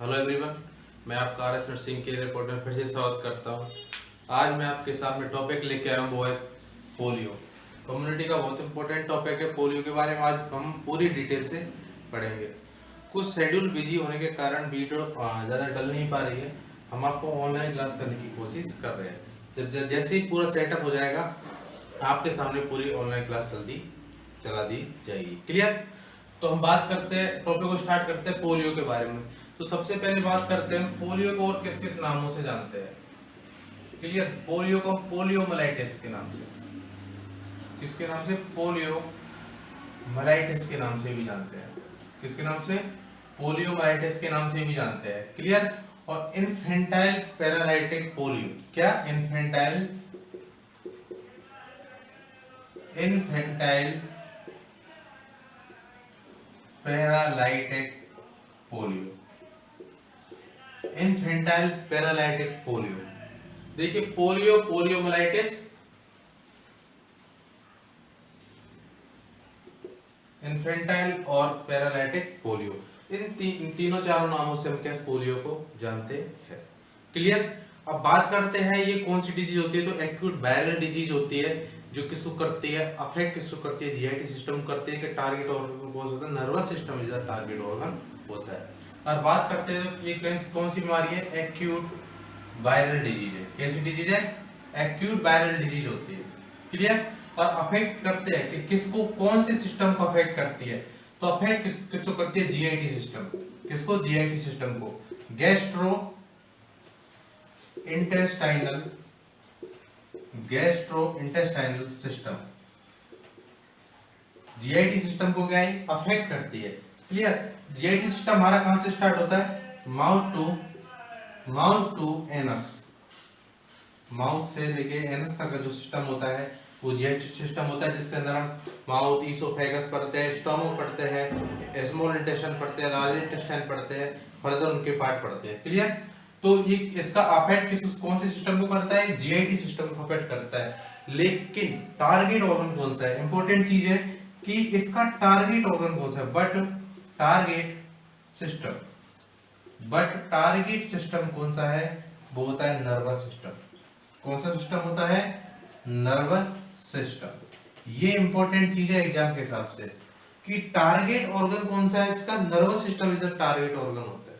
Hello everyone, मैं आपका RS. Nursing के रिपोर्ट में फिर से स्वागत करता हूँ। आज मैं आपके सामने टॉपिक लेके आया हूँ, वो है पोलियो। कम्युनिटी का बहुत इंपॉर्टेंट टॉपिक है। पोलियो के बारे में आज हम पूरी डिटेल से पढ़ेंगे। कुछ शेड्यूल बिजी होने के कारण वीडियो ज़्यादा डल नहीं पा रही है। हम आपको ऑनलाइन क्लास करने की कोशिश कर रहे हैं। जैसे ही पूरा सेटअप हो जाएगा, आपके सामने पूरी ऑनलाइन क्लास चला दी जाएगी। क्लियर? तो हम बात करते हैं, टॉपिक को स्टार्ट करते हैं पोलियो के बारे में। तो सबसे पहले बात करते हैं पोलियो को और किस किस नामों से जानते हैं। क्लियर? पोलियो को पोलियोमाइलाइटिस के नाम से, किसके नाम से? पोलियोमाइलाइटिस के नाम से भी जानते हैं। किसके नाम से? पोलियोमाइलाइटिस के नाम से भी जानते हैं। क्लियर? और इन्फेंटाइल पैरालाइटिक पोलियो, क्या? Infantile paralytic polio, infantile paralytic polio. देखिए, पोलियो, पोलियोमाइलाइटिस, इन्फेंटाइल और पैरालाइटिक पोलियो, इन तीनों चारों नामों से हम क्या पोलियो को जानते हैं। क्लियर? अब बात करते हैं ये कौन सी डिजीज होती है। तो एक्यूट वायरल डिजीज होती है, जो किसको करती है, अफेक्ट किसको करती है? जीआईटी सिस्टम करती है। कि टारगेट ऑर्गन कौन होता है? Nervous system is the target organ होता है। और बात करते हैं ये कौन सी बीमारी है? एक्यूट वायरल डिजीज है। कैसी डिजीज है? एक्यूट वायरल डिजीज होती है। क्लियर? और अफेक्ट करते हैं कि किसको, कौन से सिस्टम को अफेक्ट करती है? तो अफेक्ट किसको करती है? JIT system. किसको? जीआईटी सिस्टम को। Gastro intestinal system, JIT system को क्या है? अफेक्ट करती है। क्लियर? जीआईटी सिस्टम हमारा कहां से स्टार्ट होता है? माउथ टू एनस, माउथ से लेके एनस तक का जो सिस्टम होता है वो जीआईटी सिस्टम होता है, जिसके अंदर हम माउथ, ईसोफेगस पढ़ते हैं, स्टोमक पढ़ते हैं, स्मॉल इंटेस्टाइन पढ़ते हैं, लार्ज इंटेस्टाइन पढ़ते हैं, फर्दर उनके पार्ट पढ़ते हैं। क्लियर? तो ये इसका अफेक्ट कौन से सिस्टम को करता है? जीआईटी सिस्टम को अफेक्ट करता है। लेकिन टारगेट ऑर्गन कौन सा है? इंपॉर्टेंट चीज है कि इसका टारगेट ऑर्गन कौन सा है? टारगेट सिस्टम कौन सा है? वो होता है नर्वस सिस्टम। कौन सा सिस्टम होता है? Nervous system. ये इंपॉर्टेंट चीज है एग्जाम के हिसाब से कि टारगेट ऑर्गन कौन सा है इसका? Nervous system is the target organ होता है।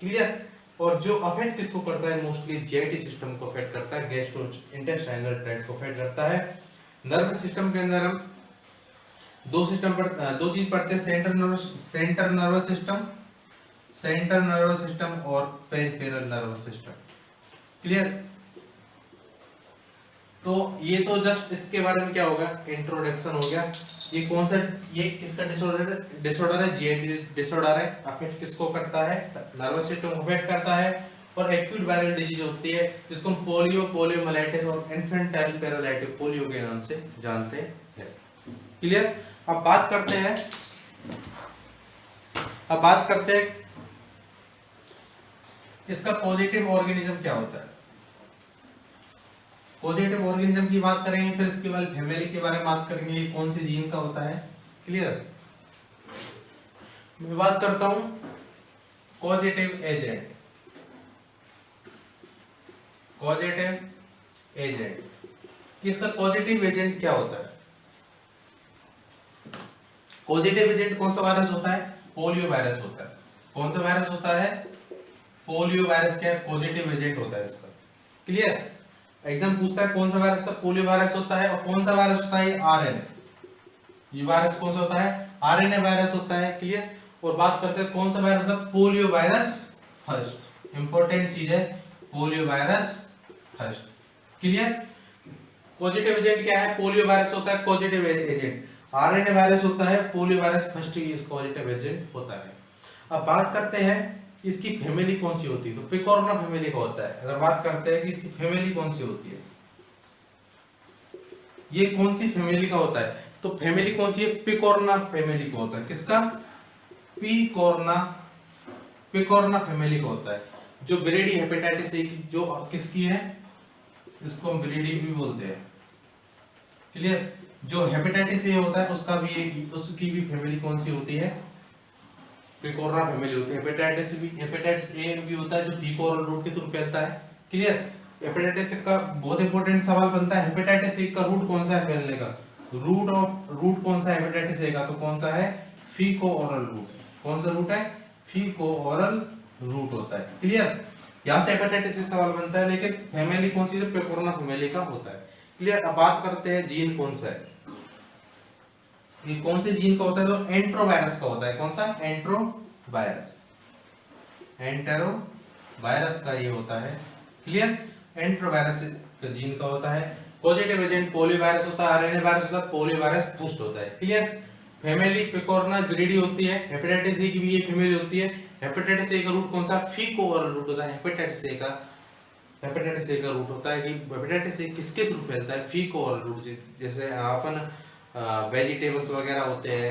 क्लियर? और जो अफेक्ट किसको करता है? मोस्टली जीआईटी सिस्टम को अफेक्ट करता है, गैस्ट्रोइंटेस्टाइनल ट्रैक्ट को अफेक्ट करता है। नर्वस सिस्टम के अंदर हम दो चीज पढ़ते हैं, सेंट्रल नर्वस सिस्टम और पेरिफेरल नर्वस सिस्टम। क्लियर? तो ये तो जस्ट इसके बारे में क्या होगा? इंट्रोडक्शन हो गया। ये कौन सा, ये किसका डिसऑर्डर है? जीआईटी डिसऑर्डर है। अफेक्ट किसको करता है? नर्वस सिस्टम को अफेक्ट करता है। और एक्यूट वायरल डिजीज होती है, जिसको हम पोलियो, पोलियोमाइलाइटिस और इन्फेंटाइल पैरालाइटिक पोलियो के नाम से जानते हैं। क्लियर? अब बात करते हैं इसका पॉजिटिव ऑर्गेनिज्म क्या होता है। पॉजिटिव ऑर्गेनिज्म की बात करेंगे, फिर इसके बाद फैमिली के बारे में बात करेंगे, ये कौन सी जीन का होता है। क्लियर? मैं बात करता हूं पॉजिटिव एजेंट। इसका पॉजिटिव एजेंट क्या होता है? पॉजिटिव एजेंट कौन सा वायरस होता है? पोलियो वायरस होता है। कौन सा वायरस होता है? पोलियो वायरस क्या है? पॉजिटिव एजेंट होता है इसका। क्लियर? एग्जाम पूछता है कौन सा वायरस का? पोलियो वायरस होता है। और कौन सा वायरस होता है? आरएनए। ये वायरस कौन सा होता है? आरएनए वायरस होता है। क्लियर? और बात करते हैं कौन सा वायरस होता है? Polio virus first. इंपॉर्टेंट चीज है, polio virus first. Clear? Positive agent क्या है? पोलियो वायरस होता है पॉजिटिव एजेंट। आरएनए वायरस होता है, पोलियो वायरस फर्स्ट इसका पॉजिटिव एजेंट होता है। अब बात करते हैं इसकी फैमिली कौन सी होती है। तो पिकोरना फैमिली का होता है। अगर बात करते हैं कि इसकी फैमिली कौन सी होती है, ये कौन सी फैमिली का होता है? तो फैमिली कौन सी है? पिकोरना फैमिली का होता है। किसका? पिकोरना फैमिली का होता है। जो ब्रीडी हेपेटाइटिस ए जो किसकी है? इसको हम ब्रीडी भी बोलते हैं। क्लियर? जो हेपेटाइटिस ए होता है उसकी भी फैमिली कौन सी होती है? प्रीकोरोना फैमिली होती है। हेपेटाइटिस ए भी होता है जो फीको ओरल रूट के थ्रू फैलता है। क्लियर। हेपेटाइटिस का बहुत इंपॉर्टेंट सवाल बनता है, हेपेटाइटिस ए का रूट कौन सा है फैलने का? रूट कौन सा है हेपेटाइटिस ए का? तो कौन सा है? फीको ओरल रूट। कौन सा रूट है? फीको ओरल रूट होता है। क्लियर। यहां से हेपेटाइटिस से सवाल बनता है, लेकिन फैमिली कौन सी है? प्रीकोरोना फैमिली का होता है। क्लियर। अब बात करते हैं जीन कौन सा है, ये कौन से जीन का होता है? तो एंट्रोवायरस का होता है। कौन सा? एंट्रोवायरस। एंटेरोवायरस का ये होता है। क्लियर। एंट्रोवायरस का जीन का होता है। पॉजिटिव एजेंट पोलियोवायरस होता है, आरएनए वायरस होता है, पोलियोवायरस फर्स्ट होता है। क्लियर। फैमिली प्रीकोरोना ग्रिडी होती है। हेपेटाइटिस ए की भी ये फैमिली होती है। हेपेटाइटिस ए का रूट कौन सा? फीको ओरल रूट होता है। हेपेटाइटिस ए का रूट होता है कि हेपेटाइटिस ए किसके थ्रू फैलता है? फीको ओरल रूट। जैसे अपन वेजिटेबल्स वगैरह होते हैं,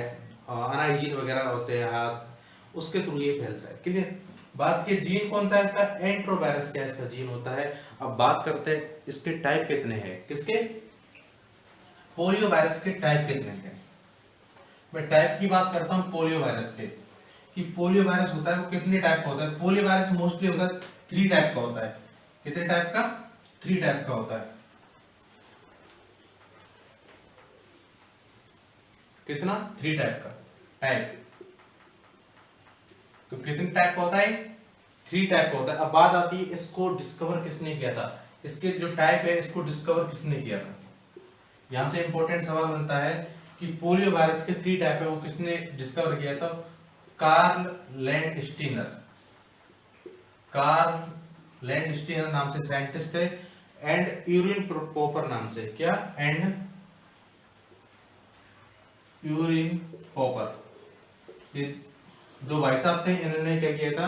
अनहाइजीन वगैरह होते हैं हाथ, उसके थ्रू ये फैलता है। क्लियर। बात की जीन कौन सा है इसका? एंट्रोवायरस का इसका जीन होता है। अब बात करते हैं इसके टाइप कितने हैं। किसके? पोलियो वायरस के टाइप कितने हैं? मैं टाइप की बात करता हूं पोलियो वायरस के, कि पोलियो वायरस होता है वो कितने टाइप का होता है। पोलियो वायरस मोस्टली होता है 3 टाइप का होता है। कितने टाइप का? 3 टाइप का होता है। कितना? 3 टाइप का टाइप। तो कितने टाइप का होता है? 3 टाइप का होता है। अब बात आती है इसको डिस्कवर किसने किया था, इसके जो टाइप है इसको डिस्कवर किसने किया था। यहां से इंपॉर्टेंट सवाल बनता है कि पोलियो वायरस के 3 टाइप है, वो किसने डिस्कवर किया था? Karl Landsteiner. कार्ल लैंडस्टीनर नाम से साइंटिस्ट है, एंड यूरिन पॉपर नाम से। क्या? And Erwin Popper. ये 2 भाई साहब थे, इन्होंने क्या किया था?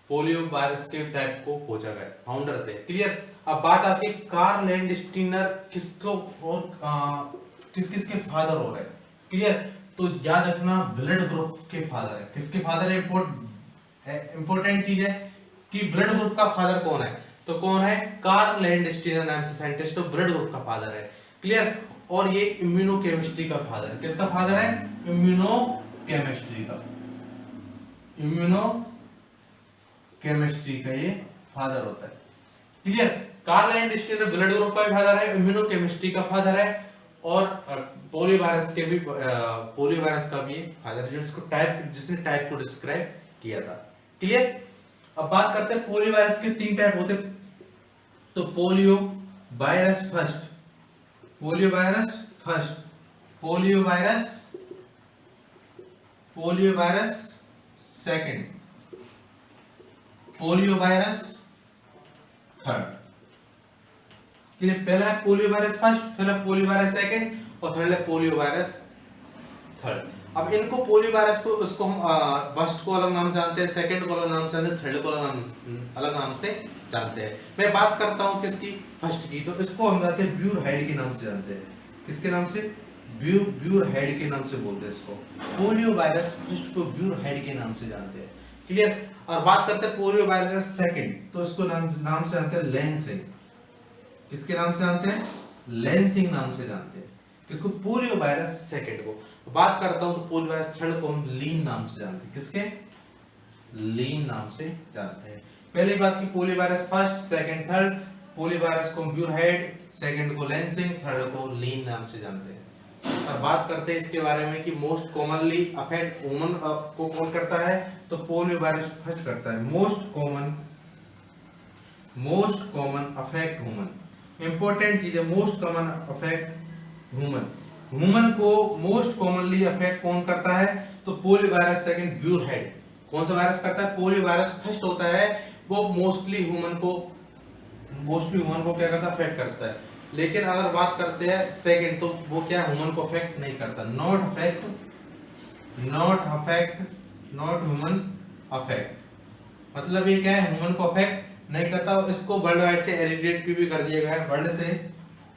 पोलियो वायरस के टाइप को खोजा गया, फाउंडर थे। क्लियर। अब बात आती है कार्ल लैंडस्टीनर किसको और किस किसके फादर हो रहे हैं। क्लियर। तो याद रखना ब्लड ग्रुप के फादर है। किसके फादर है? इंपॉर्टेंट चीज है कि ब्लड ग्रुप का फादर कौन है। तो कौन है? कार्ल लैंडस्टीनर नाम से साइंटिस्ट, तो ब्लड ग्रुप का फादर है। क्लियर। और ये इम्यूनोकेमिस्ट्री का फादर है। किसका फादर है? इम्यूनोकेमिस्ट्री का। इम्यूनोकेमिस्ट्री का ये फादर होता है। Clear. Karl Landsteiner blood group का भी फादर है, इम्यूनोकेमिस्ट्री का फादर है, और पोलियो वायरस का भी फादर है, जिसने टाइप को डिस्क्राइब किया था। क्लियर। अब बात करते हैं पोलियो वायरस के 3 टाइप होते। तो polio virus first, polio virus first, polio virus second, polio virus third. पहला है पोलियो वायरस फर्स्ट, पहला पोलियो वायरस सेकंड, और थर्ड है पोलियो वायरस थर्ड। अब इनको पोलियो वायरस को उसको हम फर्स्ट को अलग नाम से जानते हैं, सेकंड को अलग नाम से जानते हैं, थर्ड को अलग नाम से जानते हैं। मैं बात करता हूं किसकी? फर्स्ट की। तो इसको हम जानते हैं ब्यूरहेड के नाम से जानते हैं। किसके नाम से? ब्यूरहेड के नाम से बोलते हैं इसको। पोलियो वायरस फर्स्ट को ब्यूरहेड के नाम से जानते हैं। क्लियर। और बात करते हैं पोलियो वायरस सेकंड, तो इसको नाम से जानते हैं लैंसिंग। किसके नाम से जानते हैं? लैंसिंग नाम से जानते हैं। किसको? पोलियो वायरस सेकंड को। बात करता हूं तो पोलियो वायरस थर्ड को हम लीन नाम से जानते हैं। किसके? लीन नाम से जानते हैं। पहली बात की polio virus first, second, third. Polio virus को ब्यूरहेड, सेकंड को लैंसिंग, थर्ड को लीन नाम से जानते हैं। और बात करते हैं इसके बारे में कि मोस्ट कॉमनली अफेक्ट ह्यूमन को कौन करता है। तो पोलियो वायरस फर्स्ट करता है। Most common affect human. Important चीज है, मोस्ट कॉमन अफेक्ट ह्यूमन को मोस्ट कॉमनली अफेक्ट कौन करता है? तो पोलियो वायरस सेकंड, ब्यूरहेड। कौन सा वायरस करता है? पोलियो वायरस फर्स्ट होता है, वो मोस्टली ह्यूमन को क्या करता है? अफेक्ट करता है। लेकिन अगर बात करते हैं सेकंड, तो वो क्या ह्यूमन को अफेक्ट नहीं करता। Not human affect. मतलब ये क्या है? ह्यूमन को अफेक्ट नहीं करता। इसको वर्ल्ड वाइड से एरिडिकेट भी कर दिया गया है। वर्ल्ड से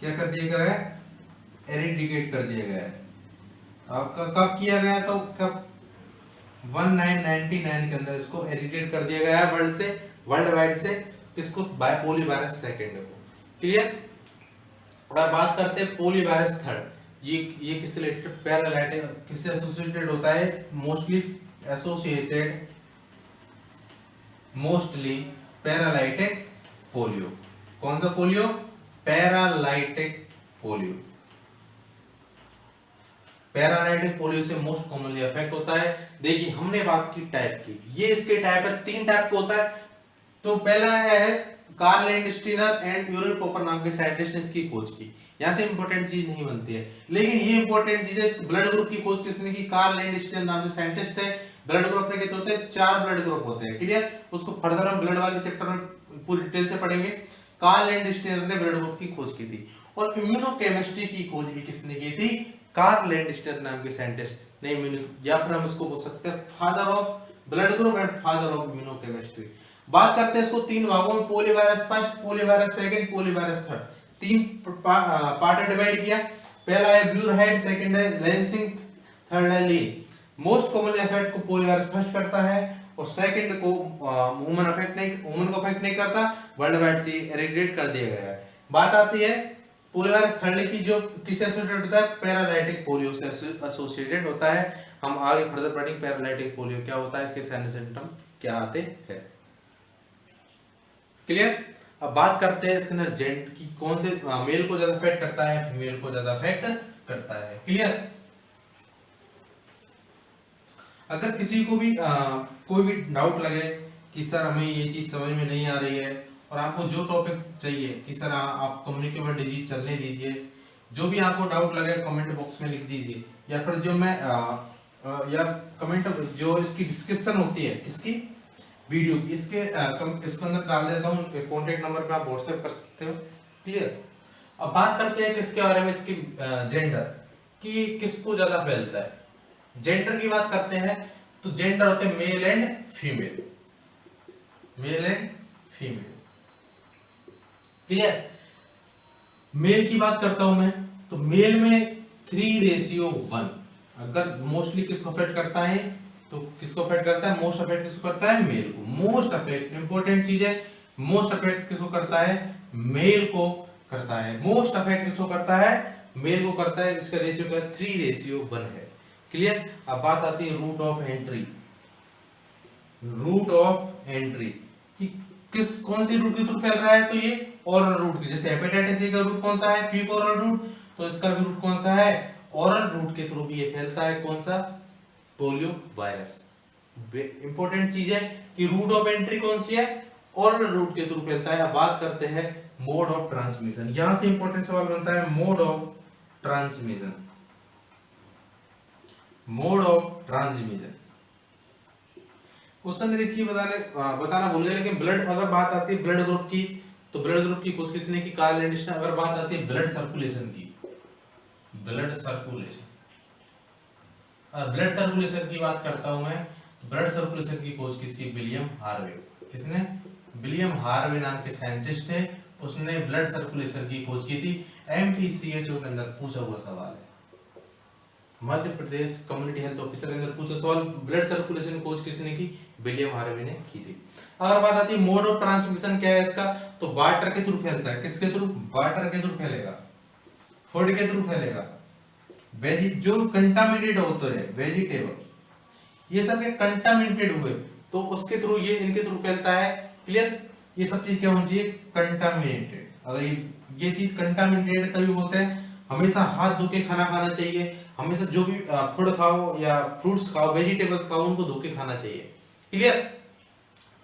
क्या कर दिया गया है? एरिडिकेट कर दिया गया है। कब किया गया? तो कब? 1999 के अंदर इसको एरिडिकेट कर दिया गया है वर्ल्ड वाइड से। किसको? पोलियो वायरस सेकंड को। क्लियर। अगर बात करते हैं पोलियो वायरस थर्ड, ये किससे रिलेटेड? पैरालाइटिस किससे एसोसिएटेड होता है? Mostly associated mostly paralytic polio. कौन सा polio? Paralytic polio. Paralytic polio से मोस्ट कॉमनली अफेक्ट होता है। देखिए हमने बात की टाइप की, ये इसके टाइप है, 3 टाइप का होता है। तो पहला है कार्ल लैंडस्टीनर एंड यूरल पोपर नाम के साइंटिस्ट ने इसकी खोज की। यहां से इंपॉर्टेंट चीज नहीं बनती है, लेकिन ये इंपॉर्टेंट चीज है। ब्लड ग्रुप की खोज किसने की? कार्ल लैंडस्टीनर नाम से साइंटिस्ट है। ब्लड ग्रुप में कितने होते हैं? 4 ब्लड ग्रुप होते हैं। क्लियर? उसको फर्दर हम ब्लड वाले चैप्टर में पूरी डिटेल से पढ़ेंगे। कार्ल लैंडस्टीनर ने ब्लड ग्रुप की खोज की थी। और इम्यूनोकेमिस्ट्री की खोज भी किसने की थी? कार्ल लैंडस्टीनर नाम के साइंटिस्ट ने। या फिर हम इसको बोल सकते हैं father of blood group and father of immunochemistry. बात करते हैं इसको 3 भागों में, poliovirus first, poliovirus second, poliovirus third. 3 part में डिवाइड किया। पहला है ब्लू हेड, सेकंड है लैंसिंग, थर्ड है लीन। मोस्ट कॉमन इफेक्ट को पोलीवायरस फर्स्ट करता है और सेकंड को ह्यूमन को अफेक्ट नहीं करता, वर्ल्ड वाइड से एरेडिकेट कर दिया गया है। बात आती है पोलीवायरस थर्ड की, जो किससे एसोसिएटेड होता है? पैरालाइटिक पोलियो से एसोसिएटेड होता है। हम आगे फर्दर पढ़ेंगे पैरालाइटिक पोलियो क्या होता है, इसके साइन सिम्टम क्या आते हैं। क्लियर? अब बात करते हैं इसके अंदर जेंट की, कौन से मेल को ज्यादा अफेक्ट करता है, फीमेल को ज्यादा अफेक्ट करता है। क्लियर? अगर किसी को भी कोई भी डाउट लगे कि सर हमें ये चीज समझ में नहीं आ रही है और आपको जो टॉपिक चाहिए कि सर आप कम्युनिकेबल डिजीज चलने दीजिए, जो भी आपको डाउट लगे कमेंट बॉक्स में लिख दीजिए, या फिर जो मैं या कमेंट जो इसकी डिस्क्रिप्शन होती है इसकी वीडियो की, इसके अंदर डाल देता हूँ, कॉन्टेक्ट नंबर पे आप व्हाट्सएप कर सकते हो। क्लियर? अब बात करते हैं किसके बारे में, इसकी जेंडर कि किसको ज्यादा फैलता है। जेंडर की बात करते हैं तो जेंडर होते हैं male and female, male and female. Clear? Male की बात करता हूं मैं तो मेल में 3:1। अगर मोस्टली किसको अफेक्ट करता है तो किसको अफेक्ट करता है? मोस्ट अफेक्ट किसको करता है? मेल को। मोस्ट अफेक्ट इंपॉर्टेंट चीज है, मोस्ट अफेक्ट किसको करता है? मेल को करता है। मोस्ट अफेक्ट किसको करता है? मेल को करता है। इसका रेशियो क्या है? 3:1 है। क्लियर? अब बात आती है route of entry. Route of entry कि किस कौन सी रूट के थ्रू फैल रहा है? तो ये ओरल रूट की, जैसे हेपेटाइटिस ए का रूट कौन सा है? Feke oral route. तो इसका भी रूट कौन सा है? ओरल रूट के थ्रू भी ये फैलता है। कौन सा? Polio virus. इंपॉर्टेंट चीज है कि रूट ऑफ एंट्री कौन सी है? ओरल रूट के थ्रू फैलता है। अब बात करते हैं मोड ऑफ ट्रांसमिशन। यहां से इंपॉर्टेंट सवाल बनता है mode of transmission. Mode of transmission उसके अंदर एक चीज बताना भूल गया, लेकिन ब्लड अगर बात आती है ब्लड ग्रुप की तो ब्लड ग्रुप की खोज किसने की? Karl Landsteiner. अगर बात आती है ब्लड सर्कुलेशन की, ब्लड सर्कुलेशन, ब्लड सर्कुलेशन की बात करता हूं मैं, ब्लड सर्कुलेशन की खोज किसकी? William Harvey. किसने? विलियम हार्वे नाम के साइंटिस्ट थे, उसने ब्लड सर्कुलेशन की खोज की थी। एमपीसीएचओ के अंदर पूछा हुआ सवाल है, Madhya Pradesh community health officer के अंदर पूछा सवाल, ब्लड सर्कुलेशन खोज किसने की? विलियम हार्वे ने की थी। अगर बात आती है मोड ऑफ ट्रांसमिशन क्या है इसका, तो वाटर के थ्रू फैलता है। किसके थ्रू? वाटर के थ्रू फैलेगा, फूड के थ्रू फैलेगा, जो कंटामिनेटेड होते हैं वेजिटेबल, ये सब कंटामिनेटेड हुए तो उसके थ्रू ये इनके थ्रू फैलता है। क्लियर? ये सब चीज क्या होनी चाहिए? कंटामिनेटेड। अगर ये चीज कंटामिनेटेड तभी होते हैं। हमेशा हाथ धो के खाना खाना चाहिए। हमेशा जो भी फूड खाओ या फ्रूट्स खाओ, वेजिटेबल्स खाओ, उनको धो के खाना चाहिए। क्लियर?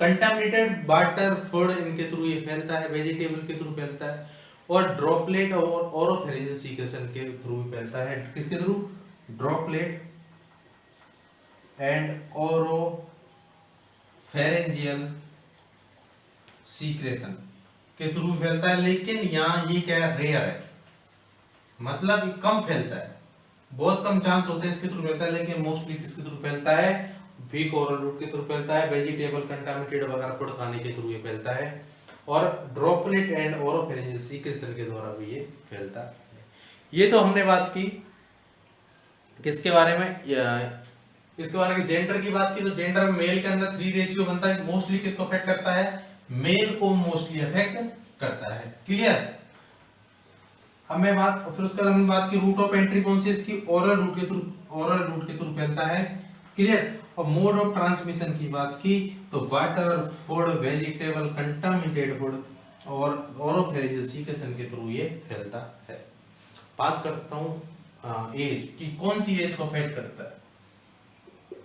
कंटामिनेटेड वाटर, फूड, इनके थ्रू ये फैलता है, वेजिटेबल के थ्रू फैलता है, और ड्रॉपलेट और ओरोफैरिंजियल सीक्रेशन के थ्रू भी फैलता है। किसके through? Droplet and oropharyngeal secretion के थ्रू फैलता है। लेकिन यहाँ ये क्या है? रेयर है, मतलब कम फैलता है, बहुत कम चांस होते हैं इसके थ्रू फैलता है। लेकिन मोस्टली किसके थ्रू फैलता है? वीक ओरल रूट के थ्रू फैलता है, वेजिटेबल कंटामिनेटेड वगैरह फूड खाने के थ्रू ये फैलता है, और ड्रॉपलेट एंड ओरोफैरिंजियल सीक्रेशन के द्वारा भी ये फैलता है। ये तो हमने बात की किसके बारे में? इसके बारे में जेंडर की बात की, तो जेंडर में मेल के अंदर 3:1 बनता है। मोस्टली किसको अफेक्ट करता है? मेल को मोस्टली अफेक्ट करता है। क्लियर? अब मैं फिर उसके बाद हमने बात की रूट ऑफ एंट्री कौन सी इसकी? ओरल रूट के थ्रू फैलता है। क्लियर? और मोड ऑफ ट्रांसमिशन की बात की तो water, food, vegetable, contaminated food और ओरोफेजिसिकेशन के थ्रू ये फैलता है। बात करता हूँ एज कि कौन सी एज को अफेक्ट करता है।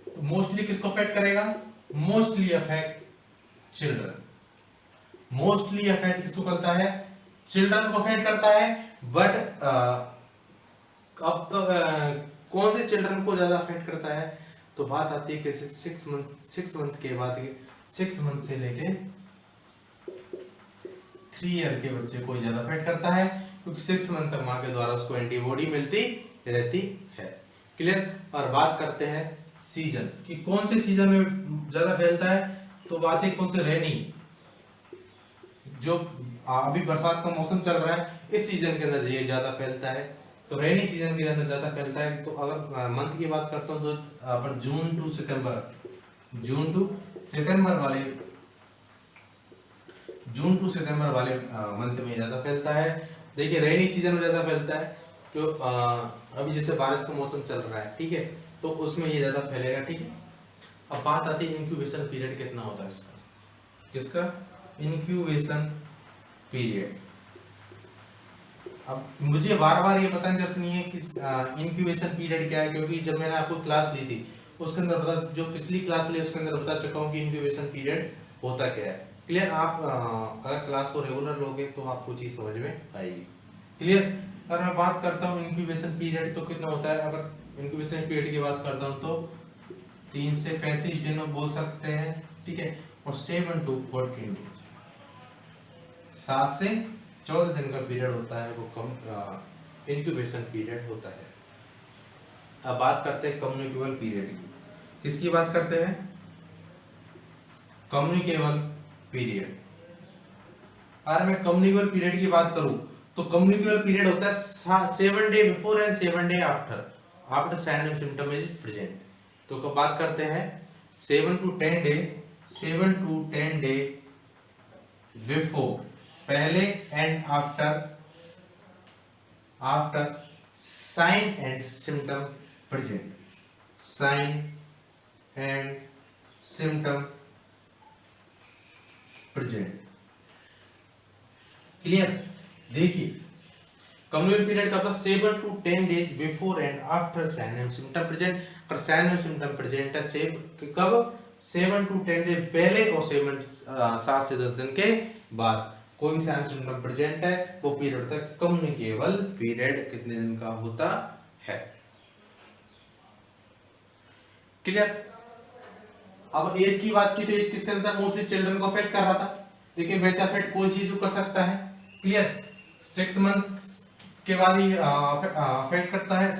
तो मोस्टली किसको अफेक्ट करेगा? Mostly affect children. Mostly affect किसको करता है? चिल्ड्रन को अफेक्ट करता है। बट अब तो कौन से चिल्ड्रन को ज्यादा अफेक्ट करता है? तो बात आती है कैसे 6 मंथ के बाद 6 मंथ से लेके 3 ईयर के बच्चे को ज्यादा अफेक्ट करता है, क्योंकि 6 मंथ तक माँ के द्वारा उसको एंटीबॉडी मिलती रहती है। क्लियर? और बात करते हैं सीजन कि कौन से सीजन में ज्यादा फैलता है। तो बात है कौन से? रेनी, जो अभी बरसात का मौसम चल रहा है, इस सीजन के अंदर ये ज्यादा फैलता है। तो रेनी सीजन के अंदर ज्यादा फैलता है। तो अगर मंथ की बात करता हूँ तो अपन जून टू सितंबर वाले मंथ में ज्यादा फैलता है। देखिए रेनी सीजन में ज्यादा फैलता है, तो अभी जैसे बारिश का मौसम चल रहा है, ठीक है, तो उसमें ये ज्यादा फैलेगा। ठीक है, अब बात आती है इंक्यूबेशन पीरियड कितना होता है इसका। किसका? Incubation period. अब मुझे बार बार ये बताने की जरूरत नहीं है कि इंक्यूबेशन पीरियड क्या है, क्योंकि जब मैंने आपको क्लास ली थी उसके अंदर बता, जो पिछली क्लास ली उसके अंदर बता चुका हूँ कि इंक्यूबेशन पीरियड होता क्या है। क्लियर? आप अगर क्लास को रेगुलर लोगे तो आपको चीज समझ में आएगी। क्लियर? अगर मैं बात करता हूँ इंक्यूबेशन पीरियड तो कितना होता है, अगर इंक्यूबेशन पीरियड की बात करता हूँ तो 3 से 35 दिन में बोल सकते हैं। ठीक है, और 7 to 14 डेज, 7 से 14 दिन का पीरियड होता है, वो कम इंक्यूबेशन पीरियड होता है। अब बात करते हैं कम्युनिकेबल पीरियड की। किसकी बात करते हैं? Communicable period. अगर मैं कम्युनिकेबल पीरियड की बात करूं तो कम्युनिकेबल पीरियड होता है 7 day before and 7 day after sign and symptom is present. तो कब बात करते हैं? 7 to 10 डे बिफोर, पहले, and after sign and symptom present, sign and symptom present. Clear? देखिए कम्युनिकेबल पीरियड का 7 to 10 days before and after sign and symptom present. और sign and symptom present है कब? 7 to 10 डेज पहले और 7 से 10 दिन के बाद कोई भी साइन सिम्टम प्रेजेंट है, वो पीरियड होता है कम्युनिकेबल पीरियड। कितने दिन का होता है? क्लियर? अब एज की बात की तो एज किसके अंदर मोस्टली चिल्ड्रन को अफेक्ट कर रहा था, लेकिन वैसे अफेक्ट कोई चीज कर सकता है। क्लियर? 6 मंथ के बाद ही अफेक्ट करता है।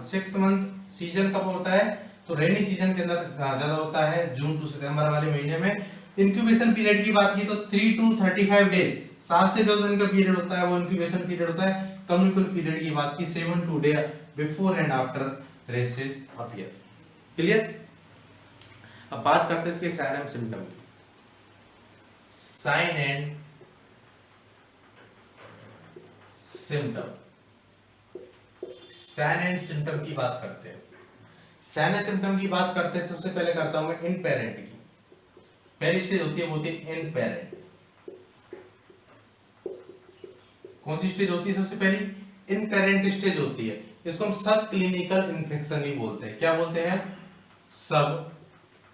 6 मंथ सीजन कब होता है? तो रेनी सीजन के अंदर ज्यादा होता है, जून टू सितंबर वाले महीने में। इंक्यूबेशन पीरियड की बात की तो 3 to 35 डे, 7 से 14 दिन का पीरियड होता है, वो इंक्यूबेशन पीरियड होता है। कम्युनिकेबल पीरियड की बात की 7 to day before and after races appear. Clear? अब बात करते हैं इसके साइन एंड सिम्टम की। साइन एंड सिम्टम की बात करते हैं। साइन एंड सिम्टम की बात करते हैं, सबसे पहले करता हूं मैं इन पेरेंट की। पहली स्टेज होती है वो होती है इन पेरेंट। कौन सी स्टेज होती है सबसे पहली? इन पेरेंट स्टेज होती है। इसको हम सब क्लिनिकल इन्फेक्शन भी बोलते हैं। क्या बोलते हैं? सब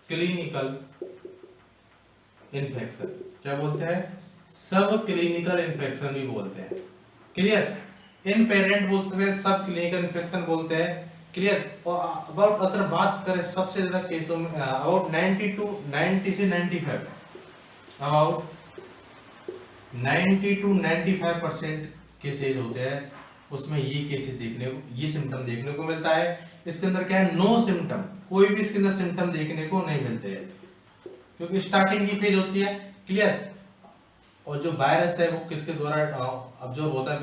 क्लिनिकल इन्फेक्शन। क्या बोलते हैं? सब क्लिनिकल इन्फेक्शन भी बोलते हैं। क्लियर? इन पेरेंट बोलते हैं, सब क्लिनिकल इन्फेक्शन बोलते हैं। क्लियर? और अबाउट अगर बात करें सबसे ज्यादा केसों में अबाउट 90 से 95, अबाउट 90 to 95% केसेज होते हैं, उसमें ये केसेज ये सिम्टम देखने को मिलता है। इसके अंदर क्या है? नो सिम्टम, कोई भी इसके अंदर सिम्टम देखने को नहीं मिलते हैं, क्योंकि स्टार्टिंग की फेज होती है। क्लियर? और जो वायरस है वो किसके द्वारा अब्जॉर्ब होता है?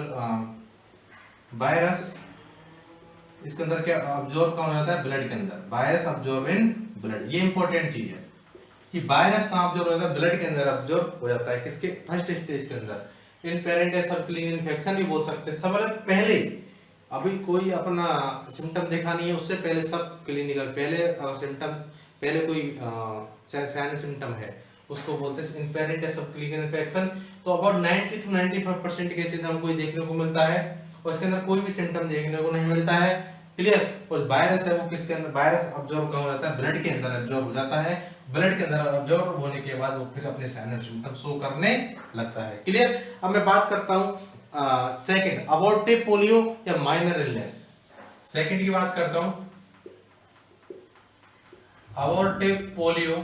वायरस इसके अंदर क्या अब्जॉर्ब कौन हो जाता है? ब्लड के अंदर। वायरस अब्जॉर्ब इन ब्लड, ये इंपॉर्टेंट चीज है कि वायरस कहां अब्जॉर्ब होता है? ब्लड के अंदर अब्जॉर्ब हो जाता है। किसके? फर्स्ट स्टेज के अंदर। इन पेरेंट सब क्लिनिकल इन्फेक्शन भी बोल सकते हैं। सब पहले, अभी कोई अपना सिम्टम देखा नहीं है, उससे पहले सब क्लिनिकल, पहले सिम्टम पहले कोई साइन सिम्टम है उसको बोलते हैं इम्पेरेंट सब क्लिनिकल इन्फेक्शन। तो अबाउट 90 to 95% केसेस हमको ये देखने को मिलता है और इसके अंदर कोई भी सिम्टम देखने को नहीं मिलता है। क्लियर। और वायरस है वो किसके अंदर, वायरस ऑब्जर्व कहाँ हो जाता है, ब्लड के अंदर ऑब्जर्व हो जाता है। ब्लड के अंदर ऑब्जर्व होने के बाद वो फिर अपने साइन सिम्टम शो करने लगता है। क्लियर। अब मैं बात करता हूँ सेकंड, अबॉर्टिव पोलियो या माइनर इलनेस। सेकंड की बात करता हूँ, अबॉर्टिव पोलियो,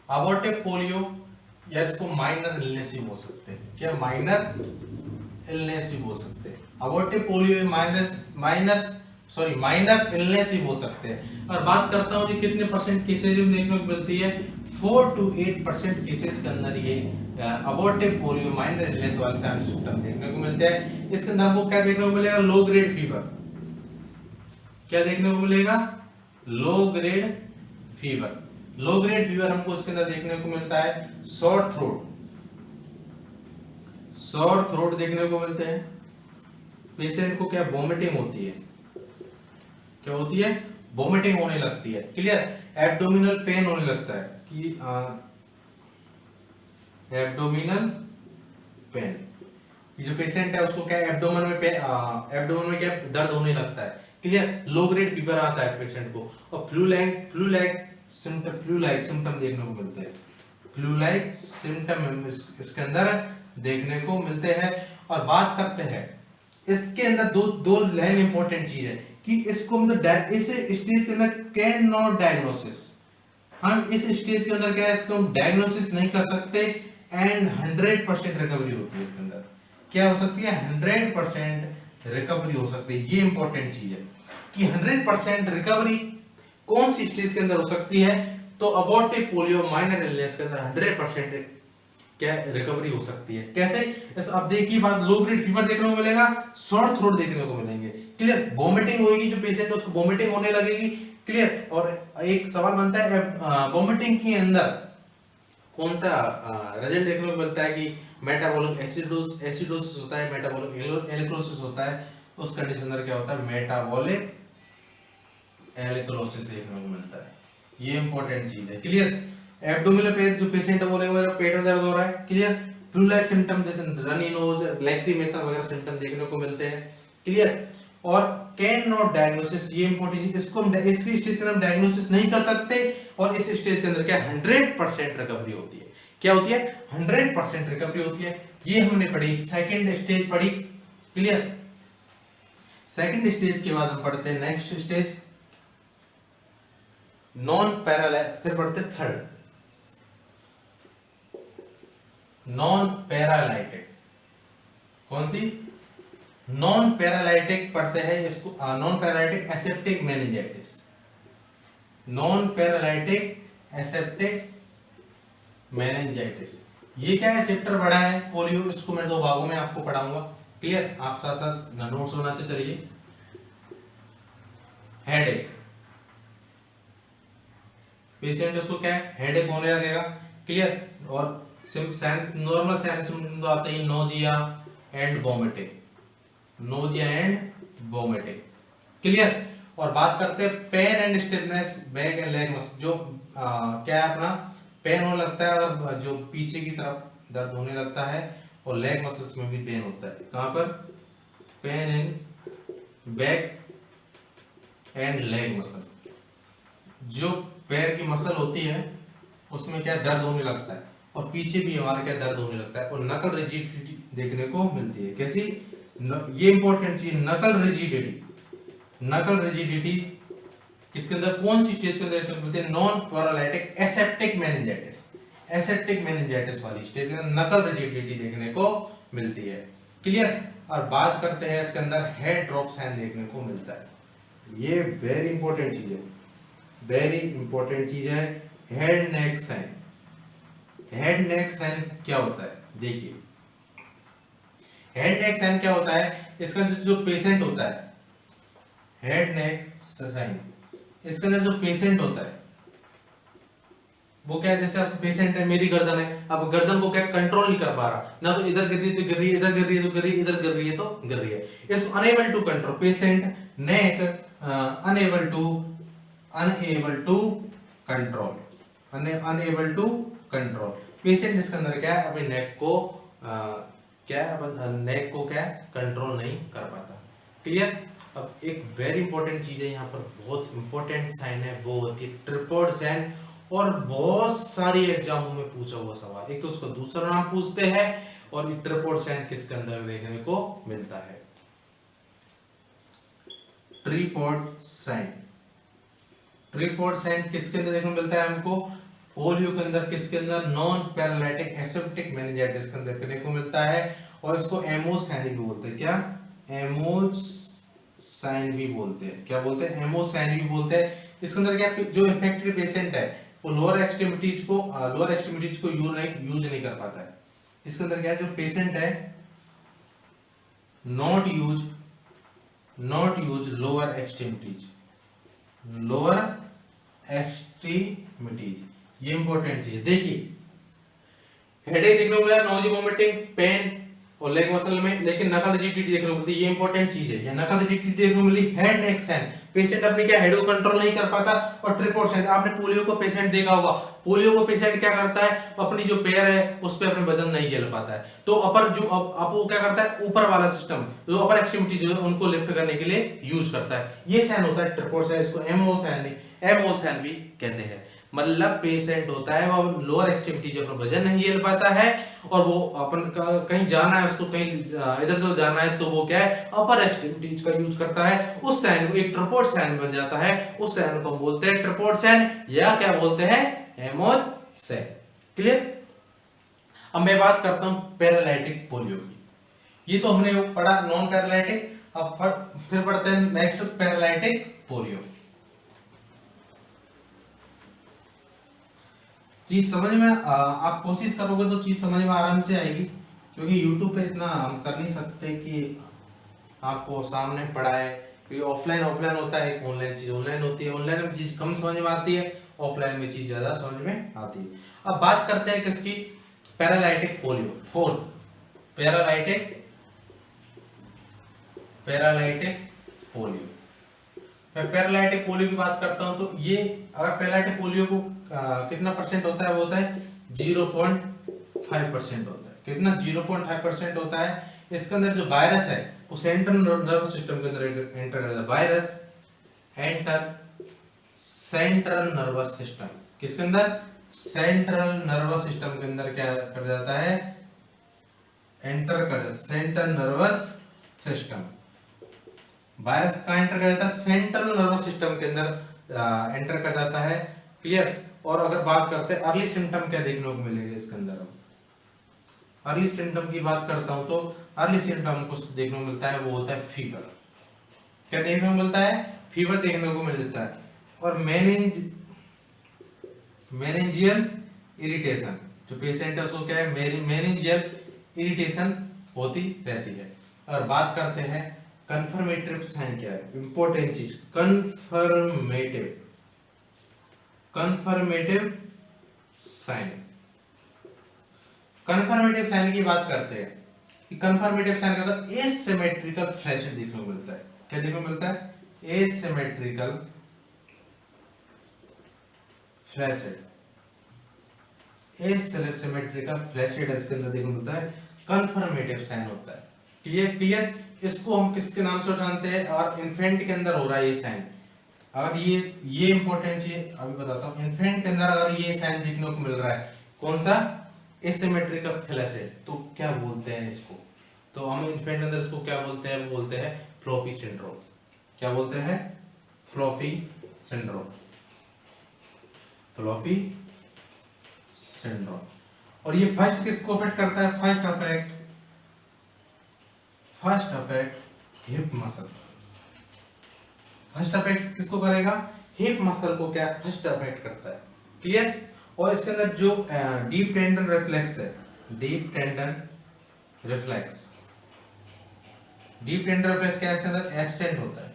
अबॉर्टिव पोलियो या इसको माइनर इलनेस ही बोल सकते हैं। क्या माइनर इलनेस ही बोल सकते हैं। अबॉर्टिव पोलियो माइनर इलनेस ही बोल सकते हैं। और बात करता हूं कि कितने परसेंट केसेज में देखने को मिलती है, 4 to 8% केसेस के अंदर ये अबॉर्टिव पोलियो माइनर इलनेस वाले साइन सिम्टम देखने को मिलते हैं। इसके अंदर हमको क्या देखने को मिलेगा, लो ग्रेड फीवर। क्या देखने को मिलेगा, low grade fever. Low grade fever हमको इसके अंदर देखने को मिलता है। शॉर्ट थ्रोट, शॉर्ट थ्रोट देखने को मिलते हैं। पेशेंट को क्या वोमिटिंग होती है, क्या होती है, वोमिटिंग होने लगती है। क्लियर। एब्डोमिनल पेन होने लगता है कि एब्डोमिनल पेन, जो पेशेंट है उसको क्या एब्डोमेन में एब्डोमेन में क्या दर्द होने लगता है। क्लियर। लो ग्रेड फीवर आता है पेशेंट को। और फ्लू लाइक सिम्टम देखने को मिलते हैं। फ्लू लाइक सिम्टम इसके अंदर देखने को मिलते हैं। और बात करते हैं इसके अंदर दो लाइन इंपॉर्टेंट चीज है कि इसको हम इस स्टेज के अंदर कैन नॉट डायग्नोसिस, हम इस स्टेज के अंदर क्या है, इसको हम डायग्नोसिस नहीं कर सकते एंड 100% रिकवरी होती है। इसके अंदर क्या हो सकती है, 100% रिकवरी हो सकती है। ये इंपॉर्टेंट चीज है कि 100% रिकवरी कौन सी स्टेज के अंदर हो सकती है, तो अबॉर्टिव पोलियो माइनर इलनेस के अंदर 100% क्या रिकवरी हो सकती है। कैसे, अब देखिए बात, लो ग्रेड फीवर देखने को मिलेगा, शॉर्ट थ्रोट देखने को मिलेंगे। क्लियर। वोमिटिंग होगी, जो पेशेंट है उसको वोमिटिंग होने लगेगी। क्लियर। और एक सवाल बनता है वोमिटिंग के अंदर कौन सा रिजल्ट देखने को मिलता है कि मेटाबॉलिक एसिडोसिस होता है, मेटाबॉलिक एलिक्लोसिस होता है। उस कंडीशन में क्या होता है, मेटाबॉलिक एलिक्लोसिस देखने को मिलता है। ये इंपॉर्टेंट चीज है। क्लियर। एब्डोमिनल पेन, जो पेशेंट है बोलेगा मेरा पेट में दर्द हो रहा है। क्लियर। फ्लू लाइक सिम्टम जैसे रनी नोज, लैक्रिमेशन वगैरह सिम्टम देखने को मिलते हैं। क्लियर। और कैन नॉट डायग्नोसिस, ये इंपॉर्टेंट, इसको हम इसकी स्टेज के अंदर डायग्नोसिस नहीं कर सकते और इस स्टेज के अंदर क्या 100% रिकवरी होती है। क्या होती है, 100% रिकवरी होती है। ये हमने पढ़ी, सेकंड स्टेज पढ़ी। क्लियर। सेकंड स्टेज के बाद हम पढ़ते हैं नेक्स्ट स्टेज नॉन पैरालाइटिक, फिर पढ़ते थर्ड नॉन पैरालाइटिक। कौन सी, नॉन पैरालाइटिक पढ़ते हैं इसको, non paralytic aseptic meningitis. Non paralytic aseptic meningitis, ये क्या है, चैप्टर बड़ा है पोलियो, इसको मैं 2 भागों में आपको पढ़ाऊंगा। क्लियर। आप साथ साथ नोट्स बनाते चलिए। हेडेक, पेशेंट उसको क्या है, हेडेक होने लगेगा। क्लियर। और नॉर्मल साइंस तो आते हैं nausea and vomiting, nausea and vomiting. Clear. और बात करते हैं pain and stiffness back and leg muscle, जो क्या है अपना पेन होने लगता है और जो पीछे की तरफ दर्द होने लगता है और लेग मसल्स में भी पेन होता है। कहां पर, pain in back and leg muscle, जो पैर की मसल होती है उसमें क्या दर्द होने लगता है और पीछे भी हमारा क्या दर्द होने लगता है। और नकल रिजिडिटी देखने को मिलती है। कैसी, ये इंपॉर्टेंट चीज, नकल रिजिडिटी। नकल रिजिडिटी किसके अंदर, कौन सी स्टेज के अंदर देखने को मिलती है, non paralytic aseptic meningitis, aseptic meningitis वाली स्टेज के अंदर नकल रिजिडिटी देखने को मिलती है। क्लियर। और बात करते हैं इसके अंदर हेड ड्रॉप साइन देखने को मिलता है। ये वेरी इंपॉर्टेंट चीज है, वेरी इंपॉर्टेंट चीज है, head neck sign. Head neck sign क्या होता है, देखिए हेड नेक साइन क्या होता है, इसका जो पेशेंट होता है, हेड नेक साइन, इसके अंदर जो पेशेंट होता है वो क्या है, जैसे अब पेशेंट है, मेरी गर्दन है, अब गर्दन को क्या कंट्रोल नहीं कर पा रहा, ना तो इधर गिर रही है तो गिर रही है, इधर गिर रही है तो गिर रही है, इधर गिर रही है तो गिर रही है, इसको unable to control, patient neck unable to control, unable to control. Patient इसके अंदर क्या है, अपने नेक को नेक को क्या कंट्रोल नहीं कर पाता। क्लियर। अब एक वेरी इंपॉर्टेंट चीज है यहाँ पर, बहुत इंपॉर्टेंट साइन है, वो होती है ट्रिपॉड साइन, और बहुत सारी एग्जामों में पूछा हुआ सवाल। एक तो उसको दूसरा नाम पूछते हैं, और ट्रिपॉड साइन किसके अंदर देखने को मिलता है, ट्रिपॉड साइन। ट्रिपॉड साइन किसके अंदर देखने को मिलता है हमको, पोलियो के अंदर, किसके अंदर, नॉन पैरालाइटिक एसिप्टिक मेनिंजाइटिस के अंदर देखने को मिलता है, और इसको एमोसाइन भी बोलते हैं। क्या, एमोसाइन भी बोलते हैं। क्या बोलते हैं, एमोसाइन भी बोलते हैं। इसके अंदर क्या, जो इन्फेक्टेड पेशेंट है वो लोअर एक्सट्रीमिटीज को यूज नहीं कर पाता है। इसके अंदर क्या, जो पेशेंट है नॉट यूज लोअर एक्सट्रीमिटीज, ये इंपॉर्टेंट चीज है। देखिए हेडेक देखने को मिला, नोजी वोमिटिंग, पेन और लेग मसल में, लेकिन नकल रिजिडिटी देखने को मिलती है, ये इंपॉर्टेंट चीज है। ये नकल रिजिडिटी देखने को मिली, हेड नेक साइन, पेशेंट अपनी क्या हेड को कंट्रोल नहीं कर पाता, और ट्रिपॉड साइन। आपने पोलियो को पेशेंट देखा होगा, पोलियो को पेशेंट क्या करता है, अपनी जो पैर है उस पे अपने वजन नहीं झेल पाता है, तो अपर जो अब वो क्या करता है, ऊपर वाला सिस्टम, जो अपर एक्सट्रीमिटी जो है उनको लिफ्ट करने के लिए यूज करता है। ये साइन होता है ट्रिपॉड साइन, इसको एमओसाइन भी कहते हैं। मतलब पेशेंट होता है वो लोअर एक्सट्रीमिटी जो अपना वजन नहीं झेल पाता है, और वो अपन कहीं जाना है, उसको कहीं इधर उधर जाना है, तो वो क्या है, अपर एक्सट्रीमिटीज का यूज करता है। उस साइन को एक ट्रिपॉड साइन बन जाता है, उस साइन को बोलते हैं ट्रिपॉड साइन, या क्या बोलते हैं, एमोसाइन। क्लियर। अब मैं बात करता हूं पैरालाइटिक पोलियो की। ये तो हमने पढ़ा नॉन पैरालाइटिक, अब फिर पढ़ते हैं नेक्स्ट पैरालाइटिक पोलियो। चीज समझ में आप कोशिश करोगे तो चीज समझ में आराम से आएगी, क्योंकि YouTube पे इतना हम कर नहीं सकते कि आपको सामने पढ़ाए, क्योंकि ऑफलाइन होता है, एक ऑनलाइन चीज ऑनलाइन होती है। ऑनलाइन में चीज कम समझ में आती है, ऑफलाइन में चीज ज्यादा समझ में आती है। अब बात करते हैं किसकी, paralytic polio. Fourth paralytic polio. मैं पैरालाइटिक पोलियो की बात करता हूं, तो ये अगर पैरालाइटिक पोलियो को कितना परसेंट होता है, वो होता है 0.5% होता है। कितना, 0.5% होता है। इसके अंदर जो वायरस है वो सेंट्रल नर्वस सिस्टम के अंदर एंटर करता है। Virus enter central nervous system, किसके अंदर, सेंट्रल नर्वस सिस्टम के अंदर क्या कर जाता है, एंटर कर जाता है, सेंट्रल नर्वस सिस्टम। वायरस कहाँ एंटर कर जाता है, सेंट्रल नर्वस सिस्टम के अंदर एंटर कर जाता है। क्लियर। और अगर बात करते हैं अर्ली सिम्टम क्या देखने को मिलेगा इसके अंदर, अर्ली सिम्टम की बात करता हूं, तो अर्ली सिम्टम को देखने को मिलता है, वो होता है फीवर। क्या देखने को मिलता है, फीवर देखने को मिल जाता है। और मेनिंजियल इरिटेशन, जो पेशेंट है उसको क्या है, मेनिंजियल इरिटेशन होती रहती है। और बात करते हैं कन्फर्मेटिव साइन क्या है, इंपॉर्टेंट चीज, कन्फर्मेटिव साइन। कन्फर्मेटिव साइन की बात करते हैं कि कन्फर्मेटिव साइन का मतलब एसिमेट्रिकल फ्लैशेड देखने को मिलता है। क्या देखने को मिलता है, एसिमेट्रिकल फ्लैशेड, एसिमेट्रिकल फ्लैशेड इसके अंदर देखने को मिलता है, कन्फर्मेटिव साइन होता है। क्लियर। इसको हम किसके नाम से जानते हैं, और इन्फेंट के अंदर हो रहा है ये साइन। अगर ये इंपॉर्टेंट चीज अभी बताता हूँ, इन्फेंट के अंदर अगर ये साइन देखने को मिल रहा है, कौन सा, एसिमेट्रिकल फ्लैशेड, तो क्या बोलते हैं इसको, तो हम इन्फेंट के अंदर इसको क्या बोलते हैं, वो बोलते हैं फ्लॉपी सिंड्रोम। क्या बोलते हैं, फ्लॉपी सिंड्रोम, फ्लॉपी सिंड्रोम। और ये फर्स्ट किसको अफेक्ट करता है, first affect hip muscle. First affect किसको करेगा, हिप मसल को क्या फर्स्ट अफेक्ट करता है। क्लियर। और इसके अंदर जो डीप टेंडन रिफ्लेक्स है, डीप टेंडन रिफ्लेक्स क्या है, इसके अंदर एब्सेंट होता है।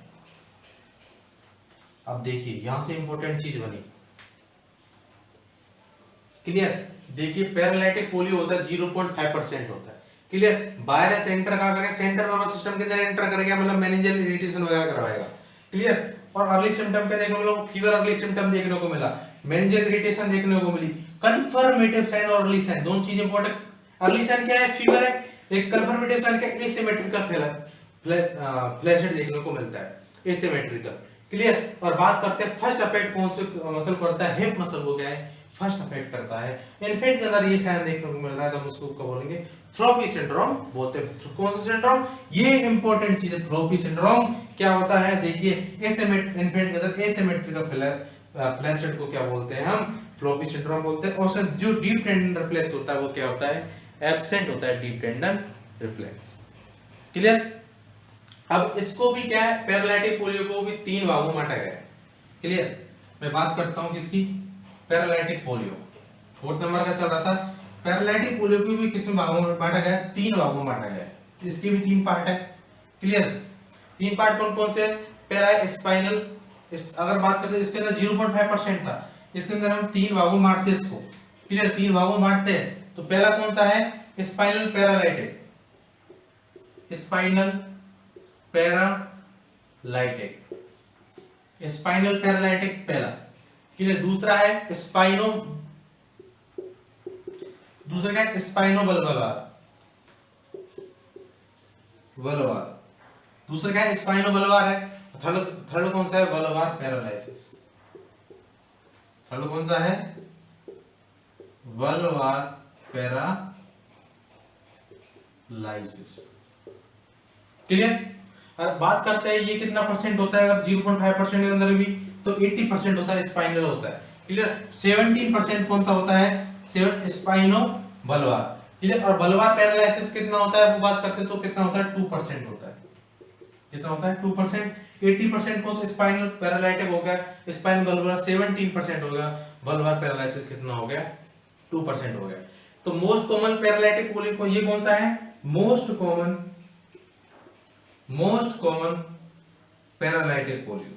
अब देखिए यहां से इंपॉर्टेंट चीज बनी। क्लियर। देखिए पैरालाइटिक पोलियो होता है 0.5% होता है। क्लियर। वायरस एंटर कहां करेगा, सेंट्रल नर्वस सिस्टम के अंदर एंटर करेगा, मतलब मेनिंजियल इरिटेशन वगैरह करवाएगा। क्लियर। और अर्ली सिम्टम क्या देखने को मिला, फीवर अर्ली सिम्टम देखने को मिला। मेनिंजियल इरिटेशन देखने को मिली, कंफर्मेटिव साइन और अर्ली साइन, दोनों चीज इंपॉर्टेंट। अर्ली साइन क्या है, फीवर है, एक कंफर्मेटिव साइन क्या, एसिमेट्रिकल फ्लैशेट देखने को मिलता है, एसिमेट्रिकल। क्लियर। और बात करते हैं फर्स्ट अफेक्ट कौन से मसल को करता है, हिप मसल को क्या है फर्स्ट अफेक्ट करता है। इन्फेंट के अंदर ये साइन देखने को मिल रहा है, तो हम उसको क्या बोलेंगे, फ्रॉपी सिंड्रोम बोलते हैं। कौन सा सिंड्रोम, ये इंपॉर्टेंट चीज है, फ्रॉपी सिंड्रोम क्या होता है, देखिए इन्फेंट के अंदर एसिमेट्रिकल फ्लैशेट को क्या बोलते हैं हम, फ्लॉपी सिंड्रोम बोलते हैं। और जो डीप टेंडन रिफ्लेक्स होता है वो क्या होता है, एब्सेंट होता है डीप टेंडन रिफ्लेक्स। क्लियर। अब इसको भी क्या है, पैरालाइटिक पोलियो को भी 3 भागों में बांटा गया है। क्लियर। मैं बात करता हूं किसकी, पैरालाइटिक पोलियो, 4th नंबर का चल रहा था। पैरालाइटिक पोलियो को भी किस भागों में बांटा गया है, 3 भागों में बांटा गया है। इसकी भी 3 पार्ट है। क्लियर। 3 पार्ट कौन कौन से, पहला स्पाइनल, अगर बात करते हैं इसके अंदर 0.5% था, इसके अंदर हम 3 भागों में बांटते हैं इसको। क्लियर, 3 भागों में बांटते हैं। तो पहला कौन सा है, spinal paralytic, spinal paralytic, spinal paralytic पहला। क्लियर। दूसरा है स्पाइनो, दूसरा क्या है, स्पाइनो बल्बार, दूसरा क्या है, स्पाइनो बल्बार है। थर्ड कौन सा है, बल्बार पैरालिसिस। थर्ड कौन सा है, बल्बार पैरालिसिस। क्लियर। और बात करते हैं ये कितना परसेंट होता है, अगर 0.5% के अंदर भी तो 80% होता है, स्पाइनल होता है। क्लियर। 17% कौन सा होता है, स्पाइनो बल्बार। क्लियर। और बल्बार पैरालिसिस कितना होता है, वो बात करते हैं तो कितना होता है, 2% होता है। कितना होता है, 2%। 80% कौन सा, स्पाइनल पैरालाइटिक हो गया, स्पाइनल बल्बार 17% हो गया, बल्बार पैरालिसिस कितना हो गया, 2% हो गया। तो मोस्ट कॉमन पैरालाइटिक पोलियो ये कौन सा है, मोस्ट कॉमन पैरालाइटिक पोलियो,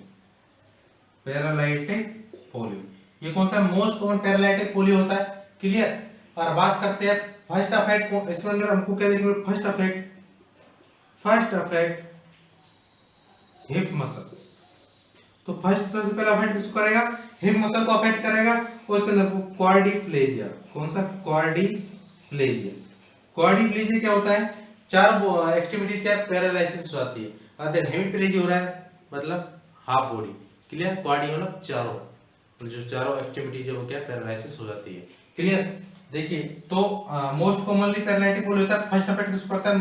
ये कौन सा मोस्ट कॉमन पैरालाइटिक पोलियो होता है। क्लियर। और बात करते हैं फर्स्ट अफेक्ट, इसके अंदर हमको क्या देखने को, फर्स्ट अफेक्ट हिप मसल। तो फर्स्ट सबसे पहला अफेक्ट किसको करेगा, हिप मसल को अफेक्ट करेगा, और उसके अंदर क्वाड्रिप्लेजिया, कौन सा, क्वाड्रिप्लेजिया क्या होता है, 4 एक्सट्रीमिटीज क्या पैरालिसिस हो जाती है। अगर हेमिप्लेजिया हो रहा है मतलब हाफ बॉडी। क्लियर। क्वाड्री मतलब चारों, जो चारों एक्सट्रीमिटीज है वो क्या पैरालिसिस हो जाती है। क्लियर। देखिए तो मोस्ट कॉमनली पैरालाइटिक पोलियो होता है, फर्स्ट अफेक्ट किसको करता है,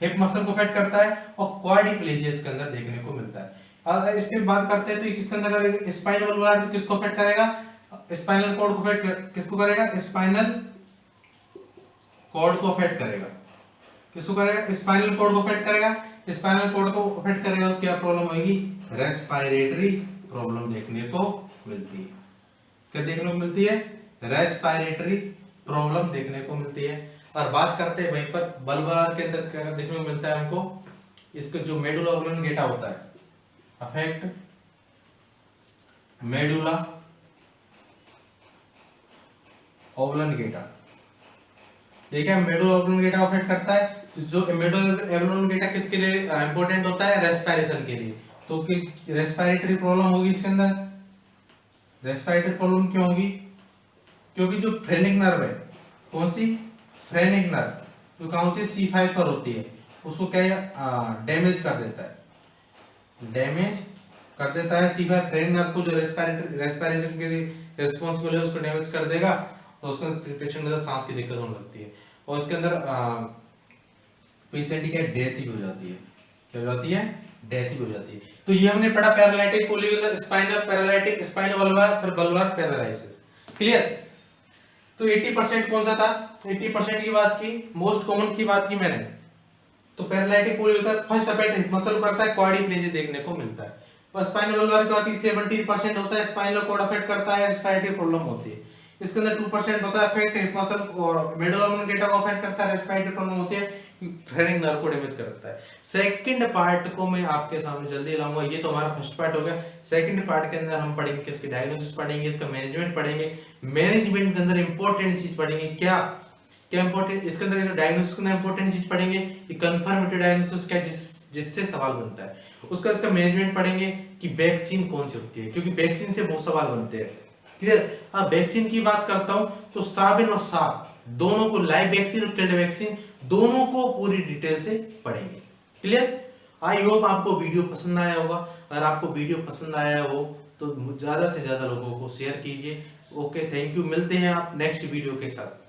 हिप मसल को अफेक्ट करता है, और क्वाड्रिप्लेजिया इसके अंदर देखने को मिलता है। अगर इसके बात करते हैं तो किसके अंदर करेगा, स्पाइनल बल्बार तो किसको अफेक्ट करेगा, स्पाइनल कॉर्ड को अफेक्ट किसको करेगा, स्पाइनल कॉर्ड को अफेक्ट करेगा, किसको करेगा, स्पाइनल कॉर्ड को अफेक्ट करेगा। स्पाइनल कॉर्ड को अफेक्ट करेगा तो क्या प्रॉब्लम होगी, रेस्पिरेटरी प्रॉब्लम देखने को मिलती है। क्या देखने को मिलती है, रेस्पिरेटरी प्रॉब्लम देखने को मिलती है। और बात करते हैं वहीं पर बल्बार के अंदर क्या देखने को मिलता है हमको, इसका जो मेडुला ऑब्लोंगेटा होता है, अफेक्ट मेडुला ऑब्लोंगेटा, ये क्या मेडुला ऑब्लोंगेटा अफेक्ट करता है। जो मेडुला ऑब्लोंगेटा किसके लिए इंपॉर्टेंट होता है, रेस्पिरेशन के लिए। तो रेस्पिरेटरी प्रॉब्लम होगी इसके अंदर। रेस्पिरेटरी प्रॉब्लम क्यों होगी, क्योंकि जो फ्रेनिक नर्व है, कौन सी, फ्रेनिक नर्व, जो कहां होती है, C5 पर होती है, उसको क्या डैमेज कर देता है, C5 फ्रेनिक नर्व को, जो रेस्पिरेशन के लिए रिस्पांसिबल है, उसको डैमेज कर देगा, तो उसको पेशेंट में सांस की दिक्कत होने लगती है, और इसके अंदर पेशेंट की डेथ ही हो जाती है। क्या हो जाती है, डेथ ही हो जाती है। तो ये हमने पढ़ा paralytic polio, spinal paralytic, spinal bulbar, फिर बल्बार पैरालिसिस। क्लियर। तो 80% कौन सा था, 80% की बात की, मोस्ट कॉमन की बात की मैंने। तो पैरालाइटिक पोलियो होता है, फर्स्ट अफेक्ट मसल करता है, क्वाड्रिप्लेजिया देखने को मिलता है। और स्पाइनल बल्बार की बात की 17% होता है, स्पाइनल कॉर्ड अफेक्ट करता है, रेस्पिरेटरी प्रॉब्लम होती है। इसके अंदर 2% होता है अफेक्ट हिप मसल और मेडुला ऑब्लोंगेटा को अफेक्ट करता है, रेस्पिरेटरी प्रॉब्लम होती है, फ्रेनिक नर्व को डैमेज करता है। सेकंड पार्ट को मैं आपके सामने जल्दी लाऊंगा। ये तो हमारा फर्स्ट पार्ट हो गया। सेकंड पार्ट के अंदर हम पढ़ेंगे किसकी डायग्नोसिस पढ़ेंगे, इसका मैनेजमेंट पढ़ेंगे। मैनेजमेंट के अंदर इंपॉर्टेंट चीज पढ़ेंगे, क्या क्या इंपॉर्टेंट, इसके अंदर डायग्नोसिस के अंदर इंपॉर्टेंट चीज पढ़ेंगे कि कंफर्मेटिव डायग्नोसिस क्या, जिससे सवाल बनता है। उसका इसका मैनेजमेंट पढ़ेंगे कि वैक्सीन कौन सी होती है, क्योंकि वैक्सीन से बहुत सवाल बनते हैं। क्लियर। अब वैक्सीन की बात करता हूं तो साबिन और साब दोनों को, लाइव वैक्सीन और किल्ड वैक्सीन दोनों को पूरी डिटेल से पढ़ेंगे। क्लियर। आई होप आपको वीडियो पसंद आया होगा। अगर आपको वीडियो पसंद आया हो तो ज्यादा से ज्यादा लोगों को शेयर कीजिए। Okay, thank you. मिलते हैं आप नेक्स्ट वीडियो के साथ।